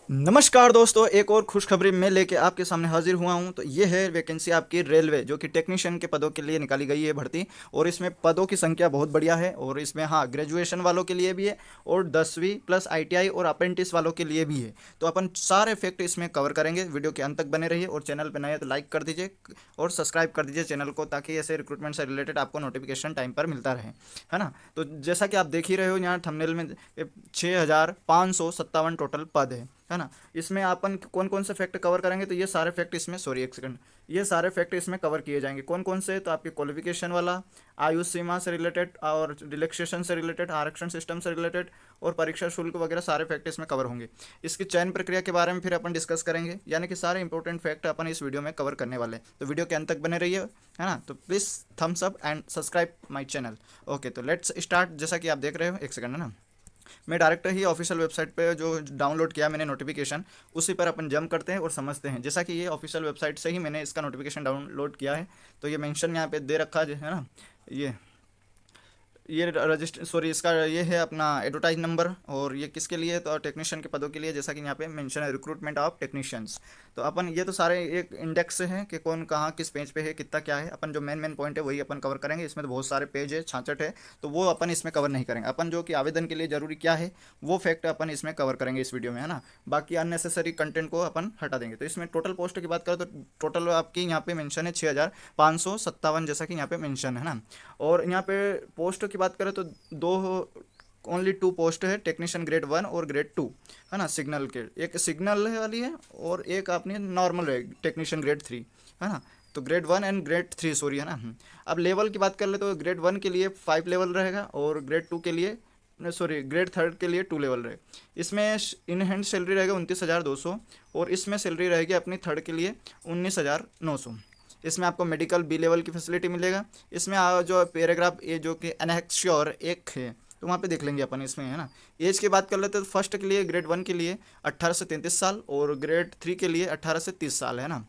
नमस्कार दोस्तों, एक और खुशखबरी मैं लेके आपके सामने हाजिर हुआ हूं। तो ये है वैकेंसी आपकी रेलवे जो कि टेक्नीशियन के पदों के लिए निकाली गई है भर्ती। और इसमें पदों की संख्या बहुत बढ़िया है। और इसमें हाँ, ग्रेजुएशन वालों के लिए भी है और 10वीं प्लस आईटीआई और अप्रेंटिस वालों के लिए भी है। तो अपन सारे फैक्ट इसमें कवर करेंगे। वीडियो के अंत तक बने रहिए और चैनल पर नए हैं तो लाइक कर दीजिए और सब्सक्राइब कर दीजिए चैनल को, ताकि ऐसे रिक्रूटमेंट से रिलेटेड आपको नोटिफिकेशन टाइम पर मिलता रहे, है ना। तो जैसा कि आप देख ही रहे हो यहाँ थंबनेल में, 6,557 टोटल पद है ना। इसमें अपन कौन कौन से फैक्ट कवर करेंगे, तो ये सारे फैक्ट इसमें, सॉरी एक सेकंड, ये सारे फैक्ट इसमें कवर किए जाएंगे। कौन कौन से, तो आपके क्वालिफिकेशन वाला, आयु सीमा से रिलेटेड और रिलैक्सेशन से रिलेटेड, आरक्षण सिस्टम से रिलेटेड और परीक्षा शुल्क वगैरह सारे फैक्ट इसमें कवर होंगे। इसकी चयन प्रक्रिया के बारे में फिर अपन डिस्कस करेंगे, यानी कि सारे इंपॉर्टेंट फैक्ट अपन इस वीडियो में कवर करने वाले हैं। तो वीडियो के अंत तक बने रहिए, है ना। तो please Thums up and subscribe my channel. Okay, तो लेट्स स्टार्ट। जैसा कि आप देख रहे हो, एक सेकंड, है ना, मैं डायरेक्ट ही ऑफिशियल वेबसाइट पे जो डाउनलोड किया मैंने नोटिफिकेशन, उसी पर अपन जंप करते हैं और समझते हैं। जैसा कि ये ऑफिशियल वेबसाइट से ही मैंने इसका नोटिफिकेशन डाउनलोड किया है। तो ये मेंशन यहाँ पे दे रखा है ना, ये रजिस्टर, सॉरी, इसका ये है अपना एडवर्टाइज नंबर। और ये किसके लिए है, तो टेक्नीशियन के पदों के लिए, जैसा कि यहाँ पे मेंशन है, रिक्रूटमेंट ऑफ टेक्नीशियंस। तो अपन ये तो सारे एक इंडेक्स है कि कौन कहाँ किस पेज पे है, कितना क्या है। अपन जो मेन मेन पॉइंट है वही अपन कवर करेंगे। इसमें तो बहुत सारे पेज है, 66 है, तो वो अपन इसमें कवर नहीं करेंगे। अपन जो कि आवेदन के लिए जरूरी क्या है वो फैक्ट अपन इसमें कवर करेंगे इस वीडियो में, है ना। बाकी अननेसेसरी कंटेंट को अपन हटा देंगे। तो इसमें टोटल पोस्ट की बात करें तो टोटल आपकी यहाँ पे मेंशन है 6,557, जैसा कि यहाँ पे मेंशन है ना। और यहाँ पे पोस्ट की बात करें तो दो, ओनली टू पोस्ट है, टेक्नीशियन ग्रेड 1 और ग्रेड 2, है ना। सिग्नल के एक सिग्नल वाली है और एक अपनी नॉर्मल है, टेक्नीशियन ग्रेड 3, है ना। तो ग्रेड 1 एंड ग्रेड 3, सॉरी, है ना। अब लेवल की बात कर ले तो ग्रेड 1 के लिए 5 लेवल रहेगा और ग्रेड 2 के लिए, सॉरी, ग्रेड 3 के लिए 2 लेवल रहे। इसमें इन हैंड सैलरी रहेगा 29,200 और इसमें सैलरी रहेगी अपनी थर्ड के लिए 19,900। इसमें आपको मेडिकल बी लेवल की फैसिलिटी मिलेगा। इसमें जो पैराग्राफ ए जो कि एनेक्स्योर एक है, तो वहाँ पे देख लेंगे अपन इसमें, है ना। एज की बात कर लेते हैं तो फर्स्ट के लिए ग्रेड 1 के लिए 18 से 33 साल और ग्रेड 3 के लिए 18 से 30 साल, है ना।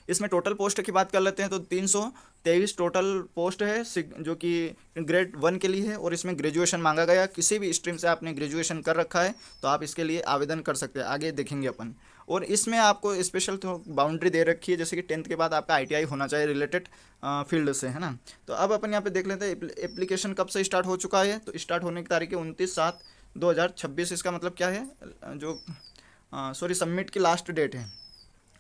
इसमें टोटल पोस्ट की बात कर लेते हैं तो 323 टोटल पोस्ट है जो कि ग्रेड 1 के लिए है। और इसमें ग्रेजुएशन मांगा गया, किसी भी स्ट्रीम से आपने ग्रेजुएशन कर रखा है तो आप इसके लिए आवेदन कर सकते हैं, आगे देखेंगे अपन। और इसमें आपको स्पेशल तो बाउंड्री दे रखी है, जैसे कि 10th के बाद आपका आईटीआई होना चाहिए रिलेटेड फील्ड से, है ना। तो अब अपन यहाँ पे देख लेते हैं एप्लीकेशन कब से स्टार्ट हो चुका है। तो स्टार्ट होने की तारीख है 29/7/2026। इसका मतलब क्या है, जो सॉरी, सबमिट की लास्ट डेट है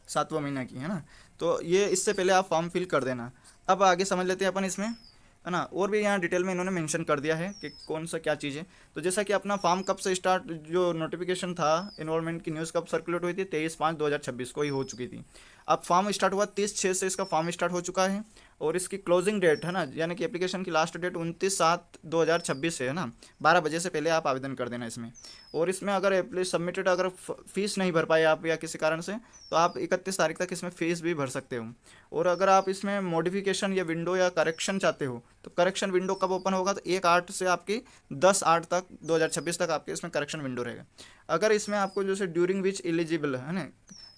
7वां महीना की, है ना। तो ये इससे पहले आप फॉर्म फिल कर देना। अब आगे समझ लेते हैं अपन इसमें, है ना। और भी यहाँ डिटेल में इन्होंने मेंशन कर दिया है कि कौन सा क्या चीज़ है। तो जैसा कि अपना फॉर्म कब से स्टार्ट, जो नोटिफिकेशन था इन्वॉल्वमेंट की न्यूज़ कब सर्कुलेट हुई थी, 23/5/2026 को ही हो चुकी थी। अब फॉर्म स्टार्ट हुआ 30/6 से, इसका फॉर्म स्टार्ट हो चुका है। और इसकी क्लोजिंग डेट, है ना, यानी कि एप्लीकेशन की लास्ट डेट 29/7/2026 है ना। 12 बजे से पहले आप आवेदन कर देना इसमें। और इसमें अगर सबमिटेड, अगर फीस नहीं भर पाए आप या किसी कारण से, तो आप 31 तारीख तक इसमें फीस भी भर सकते हो। और अगर आप इसमें मॉडिफिकेशन या विंडो या करेक्शन चाहते हो तो करेक्शन विंडो कब ओपन होगा, तो 1/8 से आपकी 10/8 तक 2026 तक आपके इसमें करेक्शन विंडो रहेगा। अगर इसमें आपको जैसे ड्यूरिंग विच एलिजिबल है ना,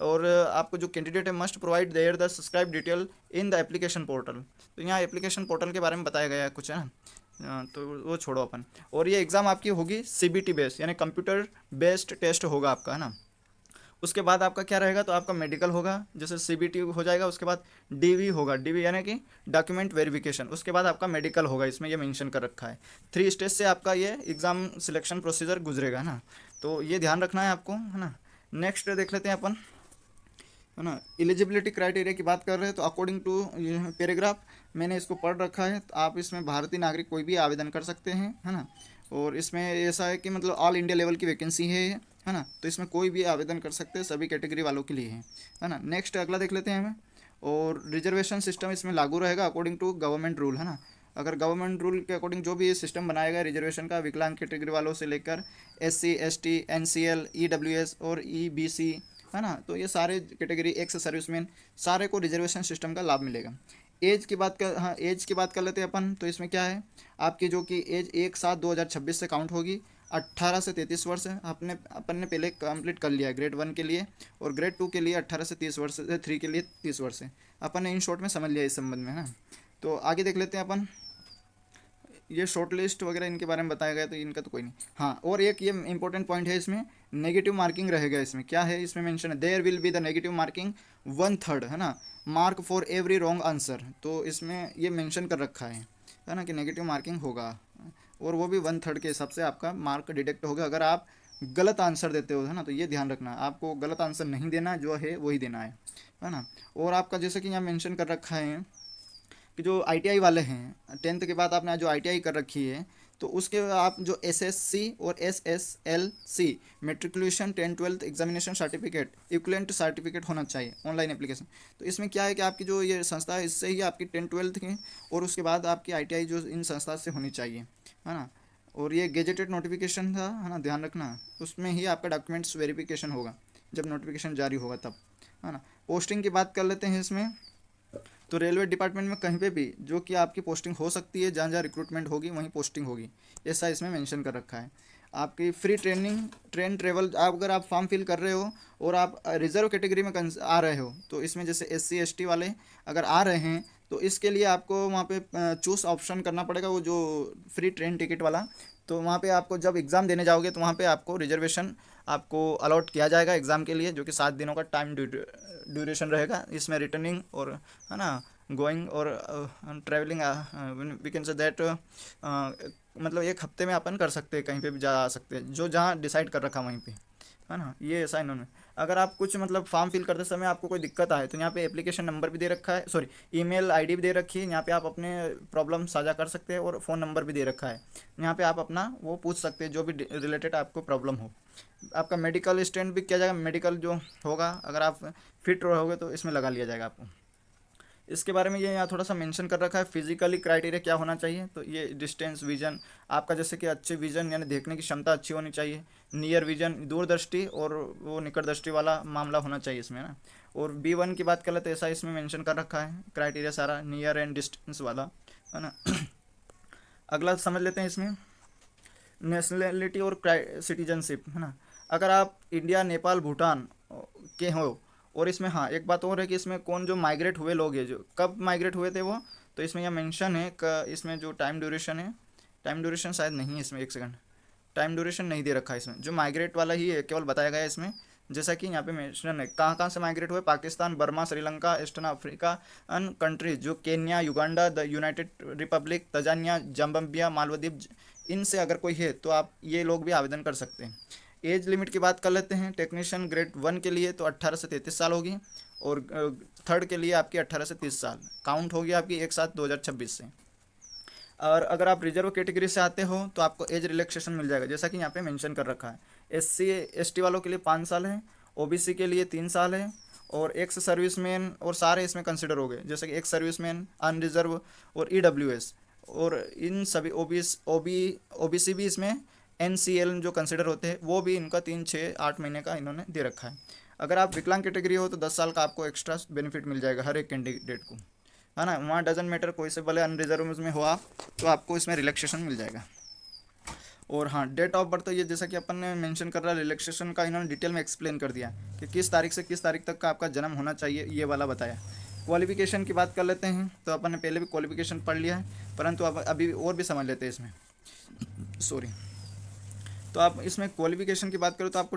और आपको जो कैंडिडेट है must provide there the subscribe detail in the application portal. तो यहाँ एप्लीकेशन पोर्टल के बारे में बताया गया है कुछ, है ना। तो वो छोड़ो अपन। और ये एग्ज़ाम आपकी होगी सीबीटी बेस्ड, यानी कंप्यूटर बेस्ड टेस्ट होगा आपका, है ना। उसके बाद आपका क्या रहेगा, तो आपका मेडिकल होगा, जैसे सीबीटी हो जाएगा, उसके बाद डीवी होगा, डीवी यानी कि डॉक्यूमेंट वेरिफिकेशन। उसके बाद आपका मेडिकल होगा, इसमें ये मेंशन कर रखा है। 3 स्टेज से आपका ये एग्ज़ाम सिलेक्शन प्रोसीजर गुजरेगा, है ना। तो ये ध्यान रखना है आपको, है ना। नेक्स्ट देख लेते हैं अपन, है ना। एलिजिबिलिटी क्राइटेरिया की बात कर रहे हैं तो अकॉर्डिंग टू पैराग्राफ, मैंने इसको पढ़ रखा है, तो आप इसमें भारतीय नागरिक कोई भी आवेदन कर सकते हैं, है ना। और इसमें ऐसा है कि मतलब ऑल इंडिया लेवल की वैकेंसी है ये, है ना। तो इसमें कोई भी आवेदन कर सकते हैं, सभी कैटेगरी वालों के लिए है ना। नेक्स्ट अगला देख लेते हैं हमें। और रिजर्वेशन सिस्टम इसमें लागू रहेगा अकॉर्डिंग टू गवर्नमेंट रूल, है ना। अगर गवर्नमेंट रूल के अकॉर्डिंग जो भी ये सिस्टम बनाया गया रिजर्वेशन का, विकलांग कैटेगरी वालों से लेकर SC ST NCL EWS और EBC, है ना। तो ये सारे कैटेगरी, एक्स सर्विसमैन, सारे को रिजर्वेशन सिस्टम का लाभ मिलेगा। एज की बात कर, हाँ, एज की बात कर लेते हैं अपन। तो इसमें क्या है, आपकी जो कि एज 1/7/2026 से काउंट होगी। 18 से 33 वर्ष है, अपन ने पहले कंप्लीट कर लिया है ग्रेड 1 के लिए। और ग्रेड 2 के लिए 18 से 30 वर्ष है, 3 के लिए 30 वर्ष है। अपन ने इन शॉर्ट में समझ लिया इस संबंध में, है ना। तो आगे देख लेते हैं अपन। ये शॉर्ट लिस्ट वगैरह इनके बारे में बताया गया, तो इनका तो कोई नहीं। हाँ, और एक ये इंपॉर्टेंट पॉइंट है इसमें, नेगेटिव मार्किंग रहेगा इसमें। क्या है इसमें मेंशन है, there will be the negative marking 1/3, है ना, mark for every wrong answer. तो इसमें ये मेंशन कर रखा है ना, कि नेगेटिव मार्किंग होगा, और वो भी 1/3 के हिसाब से आपका मार्क डिडक्ट होगा अगर आप गलत आंसर देते हो, है ना। तो ये ध्यान रखना, आपको गलत आंसर नहीं देना, जो है वही देना है ना। और आपका जैसे कि यहाँ मेंशन कर रखा है कि जो आईटीआई वाले हैं, 10th के बाद आपने जो आईटीआई कर रखी है, तो उसके आप जो एसएससी और SSLC matriculation 10th-12th examination certificate equivalent certificate होना चाहिए ऑनलाइन एप्लीकेशन। तो इसमें क्या है कि आपकी जो ये संस्था है, इससे ही आपकी 10th-12th की और उसके बाद आपकी आईटीआई जो इन संस्था से होनी चाहिए, है ना। और ये गेजेटेड नोटिफिकेशन था, है ना, ध्यान रखना, उसमें ही आपका डॉक्यूमेंट्स वेरिफिकेशन होगा जब नोटिफिकेशन जारी होगा तब, है ना। पोस्टिंग की बात कर लेते हैं इसमें। तो रेलवे डिपार्टमेंट में कहीं पे भी जो कि आपकी पोस्टिंग हो सकती है, जहाँ जहाँ रिक्रूटमेंट होगी वहीं पोस्टिंग होगी, ऐसा इसमें मेंशन कर रखा है। आपकी फ्री ट्रेनिंग, ट्रेन ट्रेवल, आप अगर आप फॉर्म फिल कर रहे हो और आप रिजर्व कैटेगरी में आ रहे हो, तो इसमें जैसे एससी एसटी वाले अगर आ रहे हैं, तो इसके लिए आपको वहाँ पे चूज़ ऑप्शन करना पड़ेगा, वो जो फ्री ट्रेन टिकट वाला। तो वहाँ पे आपको जब एग्ज़ाम देने जाओगे, तो वहाँ पे आपको रिजर्वेशन आपको अलॉट किया जाएगा एग्ज़ाम के लिए, जो कि 7 दिनों का टाइम ड्यूरेशन रहेगा इसमें, रिटर्निंग और, है ना, गोइंग और travelling, we can say that, मतलब 1 हफ्ते में अपन कर सकते हैं, कहीं पे भी जा आ सकते हैं, जो जहाँ डिसाइड कर रखा वहीं पे, है ना। ये ऐसा इन्होंने, अगर आप कुछ मतलब फॉर्म फिल करते समय आपको कोई दिक्कत आए, तो यहाँ पे एप्लीकेशन नंबर भी दे रखा है, सॉरी ईमेल आईडी भी दे रखी है, यहाँ पे आप अपने प्रॉब्लम साझा कर सकते हैं, और फ़ोन नंबर भी दे रखा है, यहाँ पे आप अपना वो पूछ सकते हैं जो भी रिलेटेड आपको प्रॉब्लम हो। आपका मेडिकल स्टैंड भी किया जाएगा, मेडिकल जो होगा अगर आप फिट रहोगे तो इसमें लगा लिया जाएगा आपको। इसके बारे में ये यहाँ थोड़ा सा मेंशन कर रखा है, फिजिकली क्राइटेरिया क्या होना चाहिए। तो ये डिस्टेंस विजन, आपका जैसे कि अच्छे विजन यानी देखने की क्षमता अच्छी होनी चाहिए, नियर विजन दूरदृष्टि, और वो निकट दृष्टि वाला मामला होना चाहिए इसमें ना। और B1 की बात कर ले तो ऐसा इसमें मेंशन कर रखा है क्राइटेरिया सारा, नियर एंड डिस्टेंस वाला, है ना। अगला समझ लेते हैं इसमें, नेशनलिटी और सिटीजनशिप, है ना। अगर आप इंडिया, नेपाल, भूटान के हो, और इसमें हाँ एक बात और है कि इसमें कौन जो माइग्रेट हुए लोग हैं, जो कब माइग्रेट हुए थे वो, तो इसमें यह मेंशन है इसमें जो टाइम ड्यूरेशन है, टाइम ड्यूरेशन शायद नहीं है इसमें, एक सेकंड, टाइम ड्यूरेशन नहीं दे रखा है इसमें, जो माइग्रेट वाला ही है केवल बताया गया है इसमें। जैसा कि यहाँ पे मेंशन है कहाँ कहाँ से माइग्रेट हुए, Pakistan, Burma, Sri Lanka, eastern Africa and countries, जो Kenya, Uganda, the united republic, Tanzania, Zambia, Maldives, इनसे अगर कोई है तो आप ये लोग भी आवेदन कर सकते हैं। एज लिमिट की बात कर लेते हैं, टेक्नीशियन ग्रेड 1 के लिए तो 18 से 33 साल होगी, और थर्ड के लिए आपकी 18 से 30 साल काउंट होगी आपकी 1/7/2026 से। और अगर आप रिजर्व कैटेगरी से आते हो तो आपको एज रिलैक्सेशन मिल जाएगा, जैसा कि यहाँ पे मेंशन कर रखा है। SC ST वालों के लिए 5 साल है, OBC के लिए 3 साल है, और एक्स सर्विसमैन और सारे इसमें कंसिडर हो गए, जैसे कि एक्स सर्विसमैन, अनरिजर्व और EWS, और इन सभी OBC भी इसमें, NCL जो कंसिडर होते हैं वो भी, इनका 3, 6, 8 महीने का इन्होंने दे रखा है। अगर आप विकलांग कैटेगरी हो तो 10 साल का आपको एक्स्ट्रा बेनिफिट मिल जाएगा हर एक कैंडिडेट को, है ना। वहाँ डजन मैटर, कोई से भले अनरिजर्व में हो आप, तो आपको इसमें रिलैक्सेशन मिल जाएगा। और हाँ, डेट ऑफ बर्थ, तो ये जैसा कि अपन ने मेंशन कर रहा है, रिलैक्सेशन का इन्होंने डिटेल में एक्सप्लेन कर दिया कि किस तारीख से किस तारीख तक का आपका जन्म होना चाहिए, ये वाला बताया। क्वालिफिकेशन की बात कर लेते हैं, तो अपन ने पहले भी क्वालिफिकेशन पढ़ लिया है, परंतु अब अभी और भी समझ लेते हैं इसमें, सॉरी। तो आप इसमें क्वालिफिकेशन की बात करो तो आपको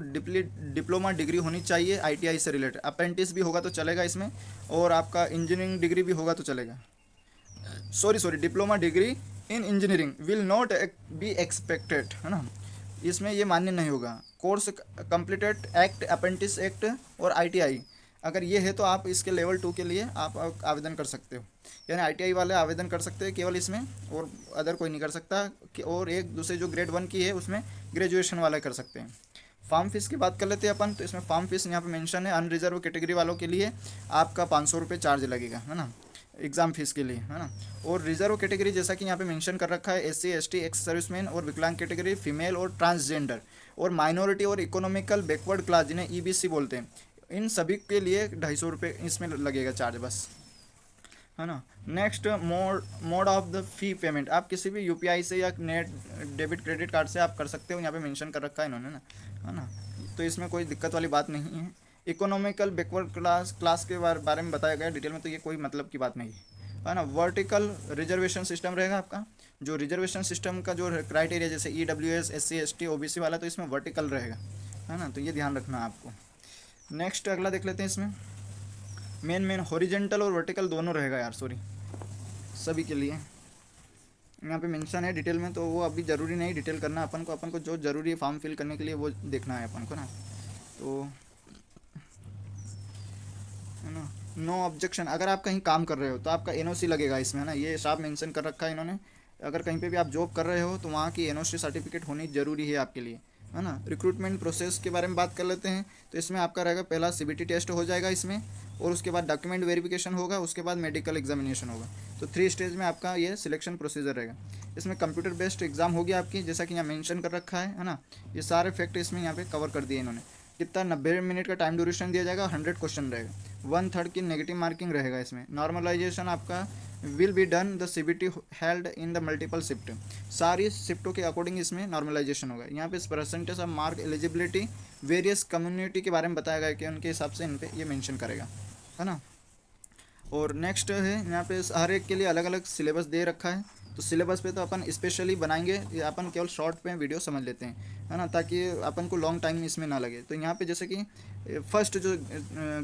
डिप्लोमा डिग्री होनी चाहिए ITI से रिलेटेड, अप्रेंटिस भी होगा तो चलेगा इसमें, और आपका इंजीनियरिंग डिग्री भी होगा तो चलेगा, sorry diploma degree in engineering will not be expected, है ना, इसमें ये मान्य नहीं होगा। Course completed act, apprentice act और ITI, अगर ये है तो आप इसके लेवल 2 के लिए आप आवेदन कर सकते हो, यानी ITI वाले आवेदन कर सकते हैं केवल इसमें, और अदर कोई नहीं कर सकता और एक दूसरे जो ग्रेड 1 की है उसमें ग्रेजुएशन वाले कर सकते हैं। फार्म फीस की बात कर लेते हैं अपन, तो इसमें फार्म फीस यहाँ पे मेंशन है, अनरिजर्व कैटेगरी वालों के लिए आपका 500 रुपये चार्ज लगेगा, है ना, एग्ज़ाम फीस के लिए, है ना। और रिजर्व कैटेगरी जैसा कि यहाँ पे मेंशन कर रखा है, SC ST, एक्स सर्विसमैन और विकलांग कैटेगरी, फीमेल और ट्रांसजेंडर, और माइनॉरिटी और इकोनॉमिकल बैकवर्ड क्लास जिन्हें EBC बोलते हैं, इन सभी के लिए 250 रुपये इसमें लगेगा चार्ज बस, है ना। Next, mode of the fee payment, आप किसी भी UPI से या नेट डेबिट क्रेडिट कार्ड से आप कर सकते हो, यहाँ पे मेंशन कर रखा है इन्होंने ना, है ना। तो इसमें कोई दिक्कत वाली बात नहीं है। इकोनॉमिकल बैकवर्ड क्लास के बारे में बताया गया डिटेल में, तो ये कोई मतलब की बात नहीं है। है ना। वर्टिकल रिजर्वेशन सिस्टम रहेगा आपका, जो रिजर्वेशन सिस्टम का जो क्राइटेरिया जैसे EWS SC ST OBC वाला, तो इसमें वर्टिकल रहेगा, है ना। तो ये ध्यान रखना है आपको। नेक्स्ट अगला देख लेते हैं। इसमें मेन हॉरिजेंटल और वर्टिकल दोनों रहेगा यार, सॉरी, सभी के लिए यहाँ पे मेंशन है डिटेल में, तो वो अभी ज़रूरी नहीं डिटेल करना अपन को जो ज़रूरी है फॉर्म फिल करने के लिए वो देखना है अपन को ना। तो है ना, नो ऑब्जेक्शन। अगर आप कहीं काम कर रहे हो तो आपका NOC लगेगा इसमें, है ना, ये साफ मेंशन कर रखा है इन्होंने। अगर कहीं पे भी आप जॉब कर रहे हो तो वहाँ की NOC सर्टिफिकेट होनी ज़रूरी है आपके लिए, है ना। रिक्रूटमेंट प्रोसेस के बारे में बात कर लेते हैं। तो इसमें आपका रहेगा पहला CBT टेस्ट हो जाएगा इसमें, और उसके बाद डॉक्यूमेंट वेरिफिकेशन होगा, उसके बाद मेडिकल एग्जामिनेशन होगा। तो 3 स्टेज में आपका ये सिलेक्शन प्रोसीजर रहेगा। इसमें कंप्यूटर बेस्ड एग्जाम होगी आपकी, जैसा कि यहाँ मेंशन कर रखा है ना। ये सारे फैक्ट इसमें यहाँ पे कवर कर दिए इन्होंने। कितना 90 मिनट का टाइम ड्यूरेशन दिया जाएगा, 100 क्वेश्चन रहेगा, 1/3 की नेगेटिव मार्किंग रहेगा इसमें। नॉर्मलाइजेशन आपका will be done the CBT held in the multiple shift, सारी शिफ्टों के अकॉर्डिंग इसमें नॉर्मलाइजेशन होगा। यहाँ पे percentage of mark eligibility various community के बारे में बताया गया कि उनके हिसाब से इन पे ये मेंशन करेगा, है ना। और नेक्स्ट है यहाँ पे हर एक के लिए अलग अलग सिलेबस दे रखा है। तो सिलेबस पे तो अपन स्पेशली बनाएंगे, या अपन केवल शॉर्ट पे वीडियो समझ लेते हैं, है ना, ताकि अपन को लॉन्ग टाइम इसमें ना लगे। तो यहाँ पे जैसे कि फर्स्ट जो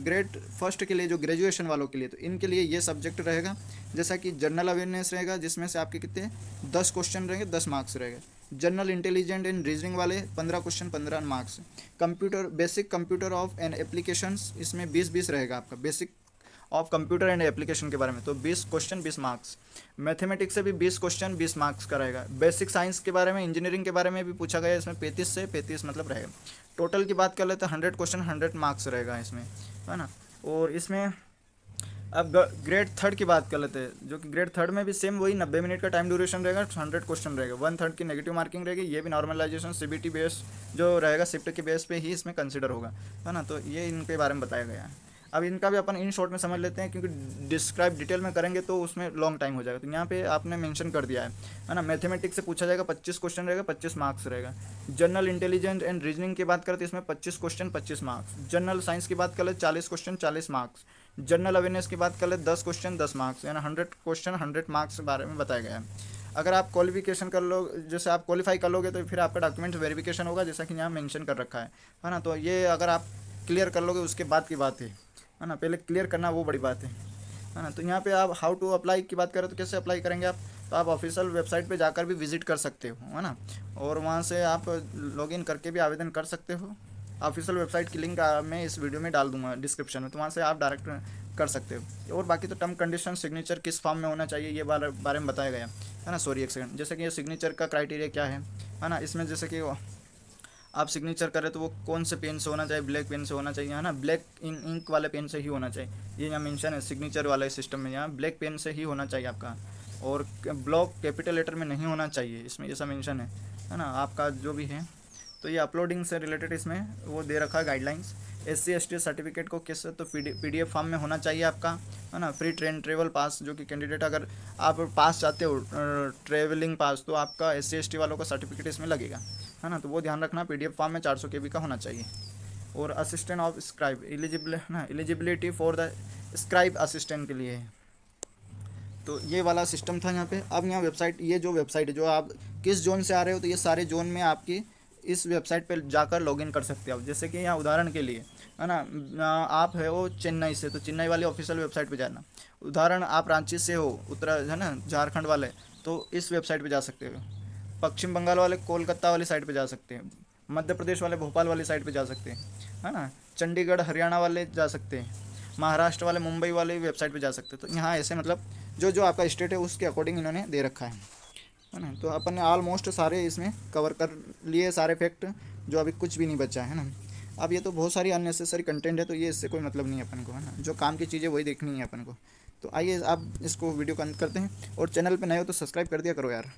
ग्रेड फर्स्ट के लिए जो ग्रेजुएशन वालों के लिए, तो इनके लिए ये सब्जेक्ट रहेगा, जैसा कि जनरल अवेयरनेस रहेगा, जिसमें से आपके कितने 10 क्वेश्चन रहेंगे, 10 मार्क्स रहेगा। जनरल इंटेलिजेंट एंड रीजनिंग वाले 15 question, 15 marks. Computer basic computer of and applications, इसमें 20-20 रहेगा आपका basic of computer and application के बारे में, तो 20 क्वेश्चन 20 मार्क्स। मैथमेटिक्स से भी 20 क्वेश्चन 20 मार्क्स का रहेगा। बेसिक साइंस के बारे में, इंजीनियरिंग के बारे में भी पूछा गया, इसमें 35 से 35 मतलब रहेगा। टोटल की बात कर लेते हैं 100 क्वेश्चन 100 मार्क्स रहेगा इसमें, है ना। और इसमें अब ग्रेड थर्ड की बात कर लेते हैं, जो कि ग्रेड थर्ड में भी सेम वही 90 मिनट का टाइम ड्यूरेशन रहेगा, 100 क्वेश्चन रहेगा, 1/3 की नेगेटिव मार्किंग रहेगी। ये भी नॉर्मलाइजेशन CBT बेस जो रहेगा शिफ्ट के बेस पे ही इसमें कंसिडर होगा, है ना। तो ये इनके बारे में बताया गया है। अब इनका भी अपन इन शॉर्ट में समझ लेते हैं, क्योंकि डिस्क्राइब डिटेल में करेंगे तो उसमें लॉन्ग टाइम हो जाएगा। तो यहाँ पे आपने मेंशन कर दिया है ना। मैथमेटिक्स से पूछा जाएगा, 25 क्वेश्चन रहेगा, 25 मार्क्स रहेगा। जनरल इंटेलिजेंस एंड रीजनिंग की बात करते हैं, इसमें 25 क्वेश्चन 25 मार्क्स। जनरल साइंस की बात कर ले 40 क्वेश्चन 40 मार्क्स। जनरल अवेयरनेस की बात कर ले 10 क्वेश्चन 10 मार्क्स, यानी 100 क्वेश्चन 100 मार्क्स के बारे में बताया गया है। अगर आप क्वालिफिकेशन कर लो, जैसे आप क्वालिफाई कर लोगे तो फिर आपका डॉक्यूमेंट वेरिफिकेशन होगा, जैसा कि यहाँ मेंशन कर रखा है ना। तो ये अगर आप क्लियर कर लोगे उसके बाद की बात है ना, पहले क्लियर करना वो बड़ी बात है ना। तो यहाँ पे आप हाउ टू अप्लाई की बात करें तो कैसे अप्लाई करेंगे आप, तो आप ऑफिशियल वेबसाइट पे जाकर भी विजिट कर सकते हो, है ना, और वहाँ से आप लॉगिन करके भी आवेदन कर सकते हो। ऑफिशियल वेबसाइट की लिंक मैं इस वीडियो में डाल दूंगा डिस्क्रिप्शन में, तो वहाँ से आप डायरेक्ट कर सकते हो। और बाकी तो टर्म कंडीशन, सिग्नेचर किस फॉर्म में होना चाहिए ये बारे में बताया गया है ना। सॉरी एक सेकंड, जैसे कि ये सिग्नेचर का क्राइटेरिया क्या है ना। इसमें जैसे कि आप सिग्नेचर करें तो वो कौन से पेन से होना चाहिए, ब्लैक पेन से होना चाहिए, है ना, ब्लैक इंक वाले पेन से ही होना चाहिए। ये यहाँ मेंशन है सिग्नेचर वाले सिस्टम में, यहाँ ब्लैक पेन से ही होना चाहिए आपका, और ब्लॉक कैपिटल लेटर में नहीं होना चाहिए, इसमें ऐसा मेंशन है ना आपका जो भी है। तो ये अपलोडिंग से रिलेटेड इसमें वो दे रखा है गाइडलाइंस। SC ST सर्टिफिकेट को किस तो PDF फॉर्म में होना चाहिए आपका, है ना। फ्री ट्रेवल पास, जो कि कैंडिडेट अगर आप पास चाहते हो ट्रेवलिंग पास, तो आपका SC ST वालों का सर्टिफिकेट इसमें लगेगा, है ना। तो वो ध्यान रखना, PDF फॉर्म में 400 KB का होना चाहिए। और असिस्टेंट ऑफ स्क्राइब एलिजिबल है ना, eligibility for the scribe assistant के लिए है। तो ये वाला सिस्टम था यहाँ पे। अब यहाँ वेबसाइट, ये जो वेबसाइट है, जो आप किस जोन से आ रहे हो, तो ये सारे जोन में आपकी इस वेबसाइट पे जाकर लॉगिन कर सकते हो आप। जैसे कि यहाँ उदाहरण के लिए, है ना, आप है वो चेन्नई से, तो चेन्नई वाली ऑफिशियल वेबसाइट पे जाना। उदाहरण आप रांची से हो, है ना, झारखंड वाले, तो इस वेबसाइट पे जा सकते हो। पश्चिम बंगाल वाले कोलकाता वाली साइट पे जा सकते हैं। मध्य प्रदेश वाले भोपाल वाली साइट पे जा सकते हैं, है ना। चंडीगढ़ हरियाणा वाले जा सकते हैं। महाराष्ट्र वाले मुंबई वाले वेबसाइट पे जा सकते हैं। तो यहाँ ऐसे मतलब जो जो आपका स्टेट है उसके अकॉर्डिंग इन्होंने दे रखा है ना। तो अपन ने ऑलमोस्ट सारे इसमें कवर कर लिए सारे फैक्ट, जो अभी कुछ भी नहीं बचा है ना। अब ये तो बहुत सारी अननेसेसरी कंटेंट है, तो ये इससे कोई मतलब नहीं है अपन को, है ना। जो काम की चीज़ें वही देखनी है अपन को। तो आइए आप इसको वीडियो को अंत करते हैं, और चैनल पे नए हो तो सब्सक्राइब कर दिया करो यार।